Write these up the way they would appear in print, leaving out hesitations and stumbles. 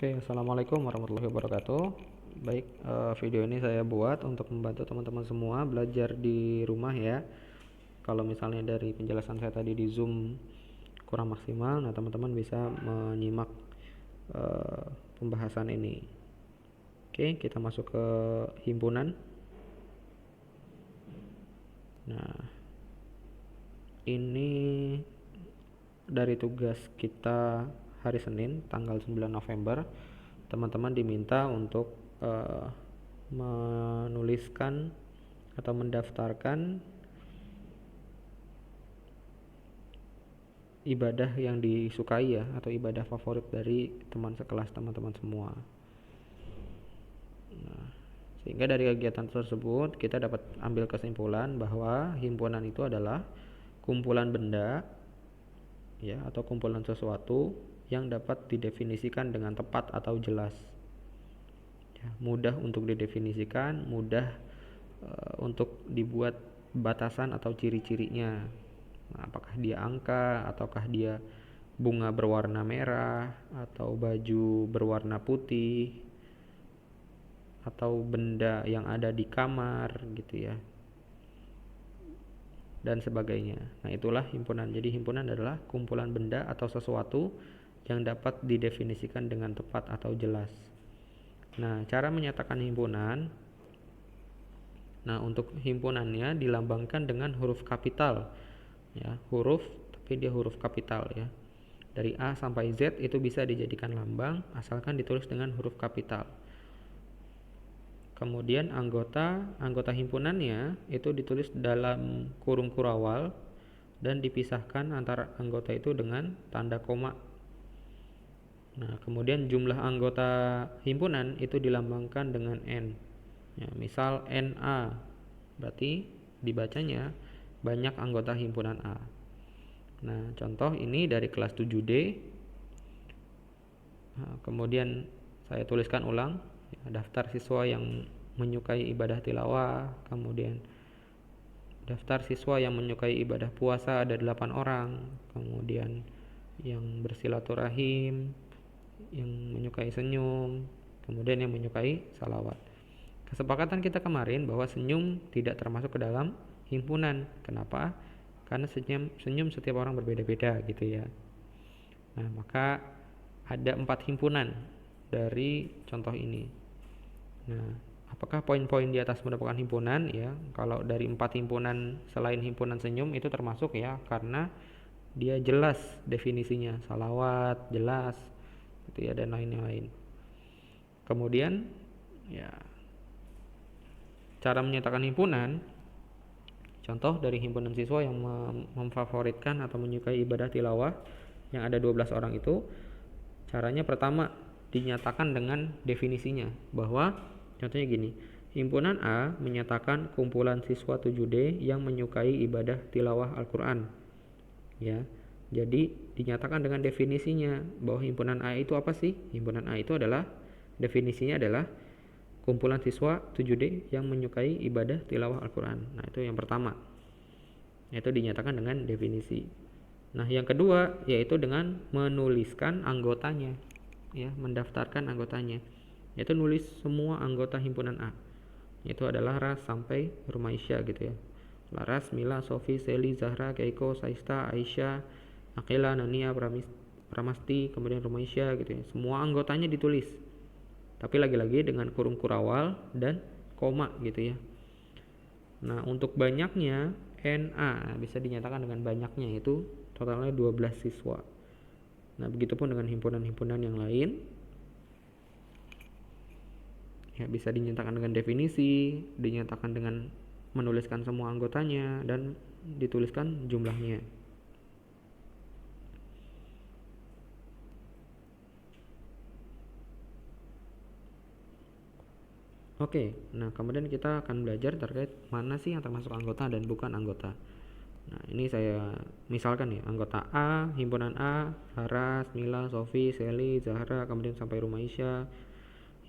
Oke, assalamualaikum warahmatullahi wabarakatuh. Baik, video ini saya buat untuk membantu teman-teman semua belajar di rumah ya. Kalau misalnya dari penjelasan saya tadi di Zoom kurang maksimal, nah teman-teman bisa menyimak pembahasan ini. Oke, kita masuk ke himpunan. Nah, ini dari tugas kita hari Senin tanggal 9 November, teman-teman diminta untuk menuliskan atau mendaftarkan ibadah yang disukai ya, atau ibadah favorit dari teman sekelas teman-teman semua. Nah, sehingga dari kegiatan tersebut kita dapat ambil kesimpulan bahwa himpunan itu adalah kumpulan benda ya, atau kumpulan sesuatu yang dapat didefinisikan dengan tepat atau jelas ya, mudah untuk didefinisikan, mudah untuk dibuat batasan atau ciri-cirinya. Nah, apakah dia angka, ataukah dia bunga berwarna merah, atau baju berwarna putih, atau benda yang ada di kamar gitu ya, dan sebagainya. Nah, itulah himpunan. Jadi himpunan adalah kumpulan benda atau sesuatu yang dapat didefinisikan dengan tepat atau jelas. Nah, cara menyatakan himpunan, nah untuk himpunannya dilambangkan dengan huruf kapital ya, huruf tapi dia huruf kapital ya. Dari A sampai Z itu bisa dijadikan lambang asalkan ditulis dengan huruf kapital. Kemudian anggota himpunannya itu ditulis dalam kurung kurawal dan dipisahkan antara anggota itu dengan tanda koma. Nah, kemudian jumlah anggota himpunan itu dilambangkan dengan N. Ya, misal NA, berarti dibacanya banyak anggota himpunan A. Nah, contoh ini dari kelas 7D. Nah, kemudian saya tuliskan ulang ya, daftar siswa yang menyukai ibadah tilawah, kemudian daftar siswa yang menyukai ibadah puasa ada 8 orang, kemudian yang bersilaturahim, yang menyukai senyum, kemudian yang menyukai salawat. Kesepakatan kita kemarin bahwa senyum tidak termasuk ke dalam himpunan. Kenapa? Karena senyum setiap orang berbeda-beda gitu ya. Nah, maka ada 4 himpunan dari contoh ini. Nah, apakah poin-poin di atas merupakan himpunan ya? Kalau dari 4 himpunan selain himpunan senyum itu termasuk ya, karena dia jelas definisinya, salawat jelas gitu ya, dan lain-lain. Kemudian ya, cara menyatakan himpunan, contoh dari himpunan siswa yang memfavoritkan atau menyukai ibadah tilawah yang ada 12 orang itu, caranya pertama dinyatakan dengan definisinya, bahwa contohnya gini, himpunan A menyatakan kumpulan siswa 7D yang menyukai ibadah tilawah Al-Quran ya. Jadi dinyatakan dengan definisinya bahwa himpunan A itu apa sih? Himpunan A itu adalah, definisinya adalah kumpulan siswa 7D yang menyukai ibadah tilawah Al-Quran. Nah, itu yang pertama, yaitu dinyatakan dengan definisi. Nah, yang kedua yaitu dengan menuliskan anggotanya ya, mendaftarkan anggotanya, yaitu nulis semua anggota himpunan A. Itu adalah Ras sampai Rumaisyah gitu ya. Laras, Mila, Sofi, Seli, Zahra, Keiko, Saista, Aisyah, Akila, Nania, Pramasti, kemudian Rumaisyah gitu ya. Semua anggotanya ditulis, tapi lagi-lagi dengan kurung kurawal dan koma gitu ya. Nah, untuk banyaknya NA bisa dinyatakan dengan banyaknya, itu totalnya 12 siswa. Nah, begitupun dengan himpunan-himpunan yang lain ya, bisa dinyatakan dengan definisi, dinyatakan dengan menuliskan semua anggotanya, dan dituliskan jumlahnya. Oke, nah kemudian kita akan belajar terkait mana sih yang termasuk anggota dan bukan anggota. Nah, ini saya misalkan ya, anggota A, himpunan A, Laras, Mila, Sofi, Seli, Zahra, kemudian sampai Rumaisyah.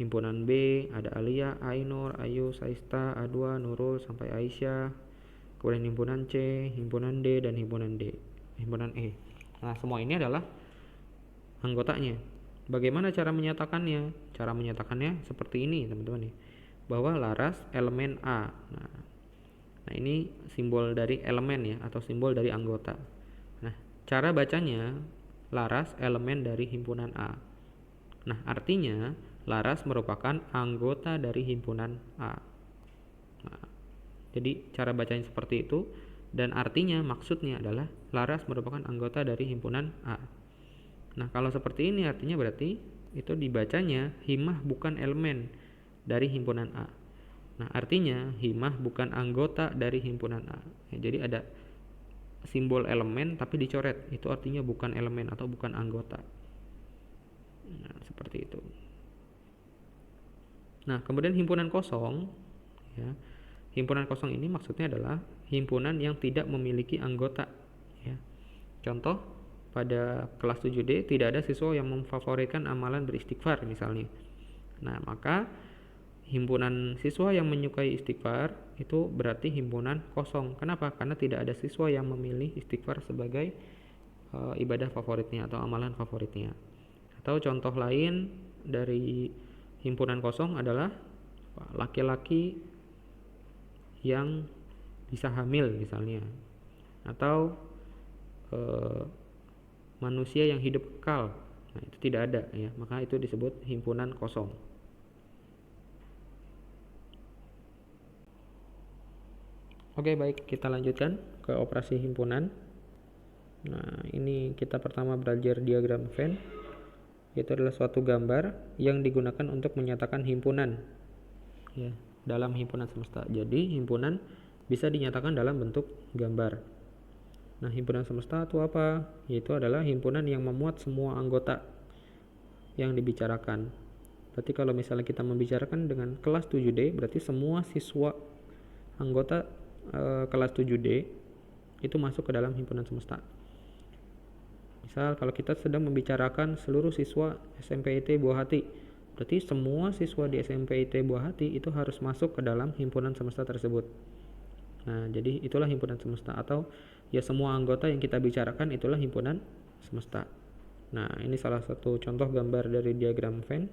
Himpunan B ada Alia, Ainur, Ayu, Saista, Adwa, Nurul, sampai Aisyah. Kemudian himpunan C, himpunan D, dan himpunan E. Nah, semua ini adalah anggotanya. Bagaimana cara menyatakannya? Cara menyatakannya seperti ini, teman-teman nih. Bahwa laras elemen A. Nah, ini simbol dari elemen ya, atau simbol dari anggota. Nah, cara bacanya laras elemen dari himpunan A. Nah, artinya laras merupakan anggota dari himpunan A. Nah, jadi cara bacanya seperti itu, dan artinya maksudnya adalah laras merupakan anggota dari himpunan A. Nah, kalau seperti ini artinya berarti itu dibacanya himah bukan elemen dari himpunan A. Nah, artinya himah bukan anggota dari himpunan A. Ya, jadi ada simbol elemen tapi dicoret, itu artinya bukan elemen atau bukan anggota. Nah, seperti itu. Nah, kemudian himpunan kosong, ya. Himpunan kosong ini maksudnya adalah himpunan yang tidak memiliki anggota, ya. Contoh, pada kelas 7D tidak ada siswa yang memfavoritkan amalan beristighfar misalnya. Nah, maka himpunan siswa yang menyukai istighfar itu berarti himpunan kosong. Kenapa? Karena tidak ada siswa yang memilih istighfar sebagai ibadah favoritnya atau amalan favoritnya. Atau contoh lain dari himpunan kosong adalah laki-laki yang bisa hamil misalnya, atau manusia yang hidup kekal. Nah, itu tidak ada ya, maka itu disebut himpunan kosong. Oke, baik, kita lanjutkan ke operasi himpunan. Nah, ini kita pertama belajar diagram Venn, yaitu adalah suatu gambar yang digunakan untuk menyatakan himpunan ya, dalam himpunan semesta. Jadi himpunan bisa dinyatakan dalam bentuk gambar. Nah, himpunan semesta itu apa? Yaitu adalah himpunan yang memuat semua anggota yang dibicarakan. Berarti kalau misalnya kita membicarakan dengan kelas 7D, berarti semua siswa anggota kelas 7D itu masuk ke dalam himpunan semesta. Misal kalau kita sedang membicarakan seluruh siswa SMPIT Buah Hati, berarti semua siswa di SMPIT Buah Hati itu harus masuk ke dalam himpunan semesta tersebut. Nah, jadi itulah himpunan semesta, atau ya semua anggota yang kita bicarakan itulah himpunan semesta. Nah, ini salah satu contoh gambar dari diagram Venn,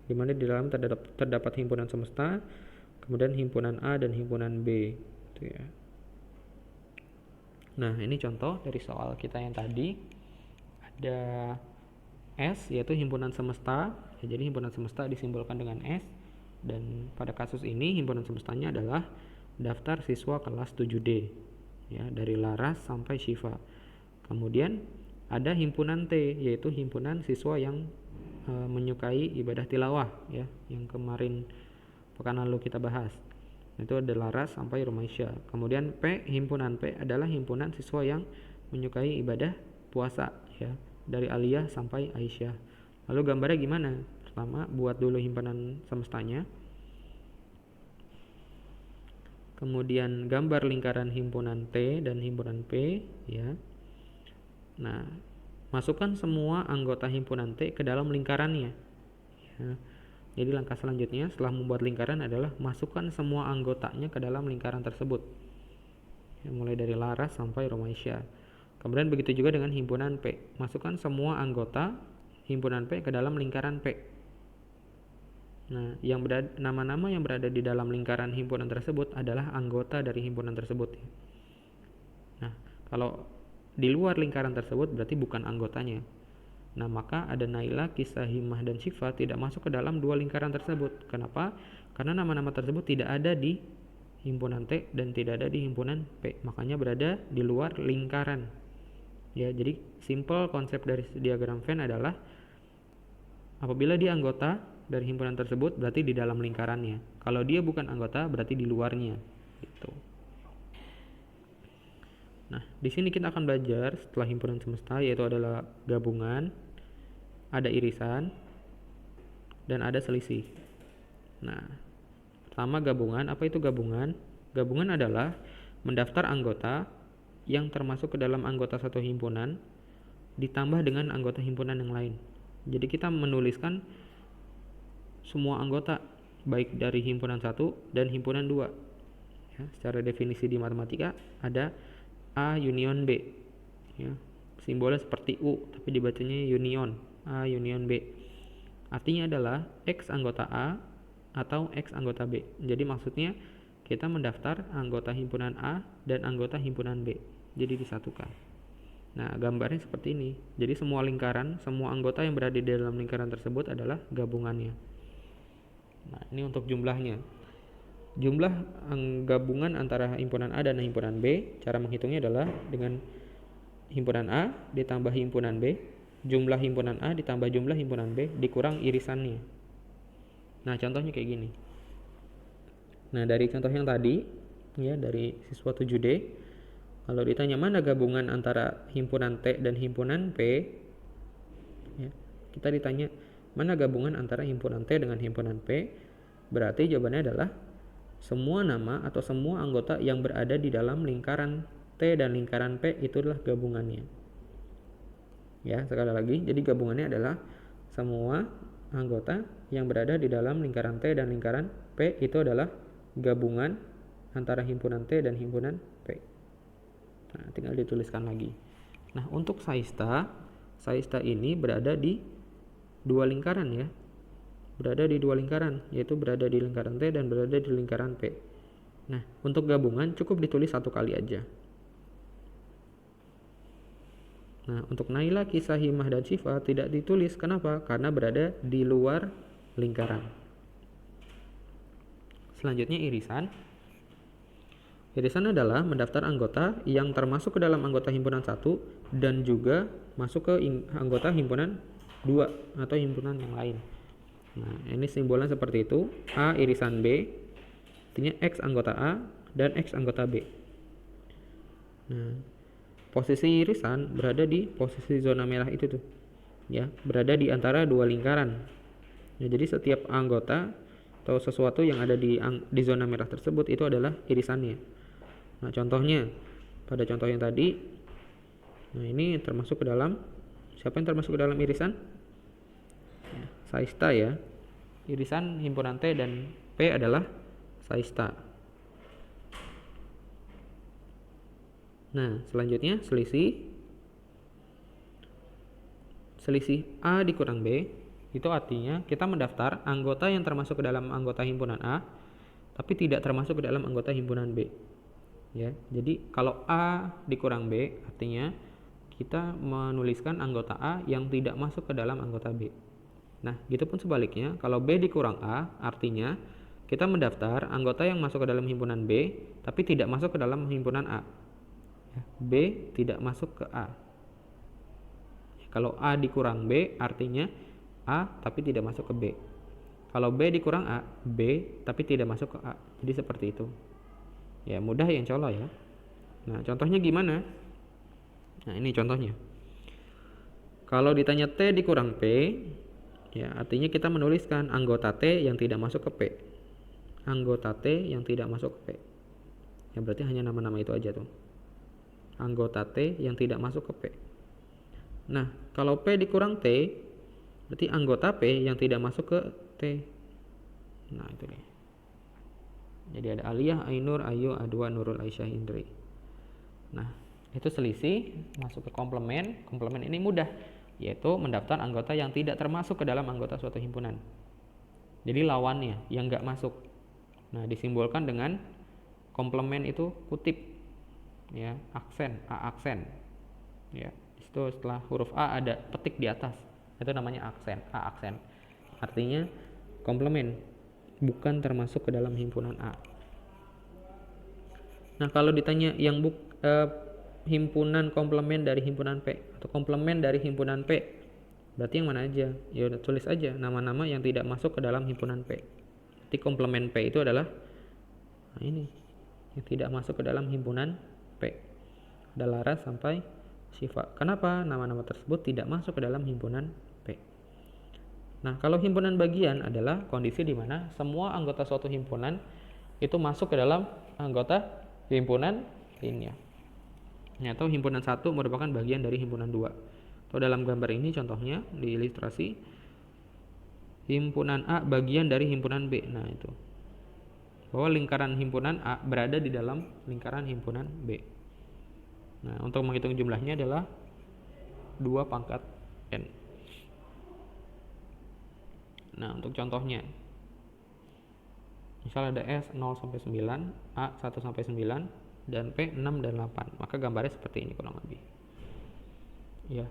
di mana di dalam terdapat himpunan semesta, kemudian himpunan A dan himpunan B, gitu ya. Nah, ini contoh dari soal kita yang tadi. Ada S, yaitu himpunan semesta. Ya, jadi himpunan semesta disimbolkan dengan S, dan pada kasus ini himpunan semestanya adalah daftar siswa kelas 7D ya, dari Laras sampai Syifa. Kemudian ada himpunan T, yaitu himpunan siswa yang menyukai ibadah tilawah ya, yang kemarin pekan lalu kita bahas. Itu ada Laras sampai Rumaisya. Kemudian P, himpunan P adalah himpunan siswa yang menyukai ibadah puasa ya, dari Aliyah sampai Aisyah. Lalu gambarnya gimana? Pertama, buat dulu himpunan semestanya. Kemudian gambar lingkaran himpunan T dan himpunan P ya. Nah, masukkan semua anggota himpunan T ke dalam lingkarannya ya. Jadi langkah selanjutnya setelah membuat lingkaran adalah masukkan semua anggotanya ke dalam lingkaran tersebut ya, mulai dari Laras sampai Rumaisya. Kemudian begitu juga dengan himpunan P, masukkan semua anggota himpunan P ke dalam lingkaran P. Nah, nama-nama yang berada di dalam lingkaran himpunan tersebut adalah anggota dari himpunan tersebut. Nah, kalau di luar lingkaran tersebut berarti bukan anggotanya. Nah, maka ada Naila, Kisah, Himah, dan Syifa tidak masuk ke dalam dua lingkaran tersebut. Kenapa? Karena nama-nama tersebut tidak ada di himpunan T dan tidak ada di himpunan P, makanya berada di luar lingkaran. Ya, jadi simple konsep dari diagram Venn adalah apabila dia anggota dari himpunan tersebut berarti di dalam lingkarannya. Kalau dia bukan anggota berarti di luarnya. Gitu. Nah, di sini kita akan belajar setelah himpunan semesta, yaitu adalah gabungan, ada irisan, dan ada selisih. Nah, pertama gabungan. Apa itu gabungan? Gabungan adalah mendaftar anggota yang termasuk ke dalam anggota satu himpunan ditambah dengan anggota himpunan yang lain. Jadi kita menuliskan semua anggota baik dari himpunan 1 dan himpunan 2 ya, secara definisi di matematika ada A union B ya, simbolnya seperti U tapi dibacanya union, A union B. Artinya adalah X anggota A atau X anggota B. Jadi maksudnya kita mendaftar anggota himpunan A dan anggota himpunan B. Jadi disatukan. Nah, gambarnya seperti ini. Jadi semua lingkaran, semua anggota yang berada di dalam lingkaran tersebut adalah gabungannya. Nah, ini untuk jumlahnya. Jumlah gabungan antara himpunan A dan himpunan B, cara menghitungnya adalah dengan himpunan A ditambah himpunan B, jumlah himpunan A ditambah jumlah himpunan B dikurang irisannya. Nah, contohnya kayak gini. Nah, dari contoh yang tadi, ya, dari siswa 7D, kalau ditanya mana gabungan antara himpunan T dan himpunan P, ya, kita ditanya mana gabungan antara himpunan T dengan himpunan P, berarti jawabannya adalah semua nama atau semua anggota yang berada di dalam lingkaran T dan lingkaran P itu adalah gabungannya. Ya, sekali lagi, jadi gabungannya adalah semua anggota yang berada di dalam lingkaran T dan lingkaran P itu adalah gabungan antara himpunan T dan himpunan P. Nah, tinggal dituliskan lagi. Nah, untuk Saista ini berada di dua lingkaran, ya. Berada di dua lingkaran, yaitu berada di lingkaran T dan berada di lingkaran P. Nah, untuk gabungan cukup ditulis satu kali aja. Nah, untuk Naila, Kisah, Himah, dan Syifa tidak ditulis. Kenapa? Karena berada di luar lingkaran. Selanjutnya irisan. Irisan adalah mendaftar anggota yang termasuk ke dalam anggota himpunan 1 dan juga masuk ke anggota himpunan 2 atau himpunan yang lain. Nah, ini simbolnya seperti itu. A irisan B, artinya X anggota A dan X anggota B. Nah, posisi irisan berada di posisi zona merah itu tuh, ya, berada di antara dua lingkaran. Ya, jadi setiap anggota atau sesuatu yang ada di zona merah tersebut itu adalah irisannya. Nah, contohnya pada contoh yang tadi, nah ini termasuk ke dalam, siapa yang termasuk ke dalam irisan? Ya, Saista, ya. Irisan himpunan T dan P adalah Saista. Nah, selanjutnya selisih A dikurang B, itu artinya kita mendaftar anggota yang termasuk ke dalam anggota himpunan A tapi tidak termasuk ke dalam anggota himpunan B. Ya, jadi kalau A dikurang B artinya kita menuliskan anggota A yang tidak masuk ke dalam anggota B. Nah, gitu pun sebaliknya, kalau B dikurang A artinya kita mendaftar anggota yang masuk ke dalam himpunan B tapi tidak masuk ke dalam himpunan A. B tidak masuk ke A. Kalau A dikurang B artinya A tapi tidak masuk ke B. Kalau B dikurang A, B tapi tidak masuk ke A. Jadi seperti itu. Ya, mudah ya insyaallah, ya. Nah, contohnya gimana? Nah, ini contohnya. Kalau ditanya T dikurang P, ya artinya kita menuliskan anggota T yang tidak masuk ke P. Anggota T yang tidak masuk ke P. Ya, berarti hanya nama-nama itu aja tuh. Anggota T yang tidak masuk ke P. Nah, kalau P dikurang T, berarti anggota P yang tidak masuk ke T. Nah, itu deh. Jadi ada Aliyah, Ainur, Ayu, Adwa, Nurul, Aisyah, Indri. Nah, itu selisih masuk ke komplement. Komplement ini mudah, yaitu mendaftar anggota yang tidak termasuk ke dalam anggota suatu himpunan. Jadi lawannya yang nggak masuk. Nah, disimbolkan dengan komplement itu kutip, ya, aksen, A aksen, ya. Itu setelah huruf A ada petik di atas, itu namanya aksen, A aksen. Artinya komplement, bukan termasuk ke dalam himpunan A. Nah, kalau ditanya yang himpunan komplement dari himpunan P atau komplement dari himpunan P, berarti yang mana aja? Ya udah tulis aja nama-nama yang tidak masuk ke dalam himpunan P. Jadi komplement P itu adalah ini yang tidak masuk ke dalam himpunan P. Ada Laras sampai Syifa. Kenapa nama-nama tersebut tidak masuk ke dalam himpunan P? Nah, kalau himpunan bagian adalah kondisi di mana semua anggota suatu himpunan itu masuk ke dalam anggota himpunan lainnya. Atau himpunan 1 merupakan bagian dari himpunan 2. Atau dalam gambar ini contohnya di ilustrasi, himpunan A bagian dari himpunan B. Nah, itu. Bahwa lingkaran himpunan A berada di dalam lingkaran himpunan B. Nah, untuk menghitung jumlahnya adalah 2 pangkat N. Nah, untuk contohnya, misal ada S 0 sampai 9, A 1 sampai 9, dan P 6 dan 8. Maka gambarnya seperti ini kurang lebih. Ya.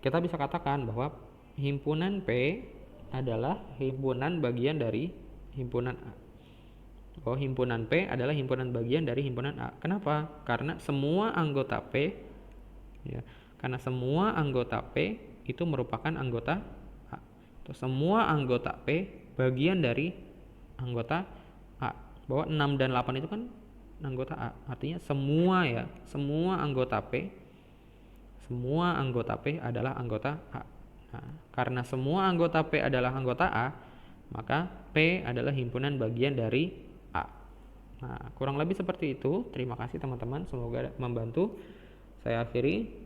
Kita bisa katakan bahwa himpunan P adalah himpunan bagian dari himpunan A. Bahwa himpunan P adalah himpunan bagian dari himpunan A. Kenapa? Karena semua anggota P, ya, karena semua anggota P itu merupakan anggota A. Atau semua anggota P bagian dari anggota A. Bahwa 6 dan 8 itu kan anggota A. Artinya semua, ya, semua anggota P adalah anggota A. Nah, karena semua anggota P adalah anggota A, maka P adalah himpunan bagian dari A. Nah, kurang lebih seperti itu. Terima kasih teman-teman, semoga membantu. Saya akhiri.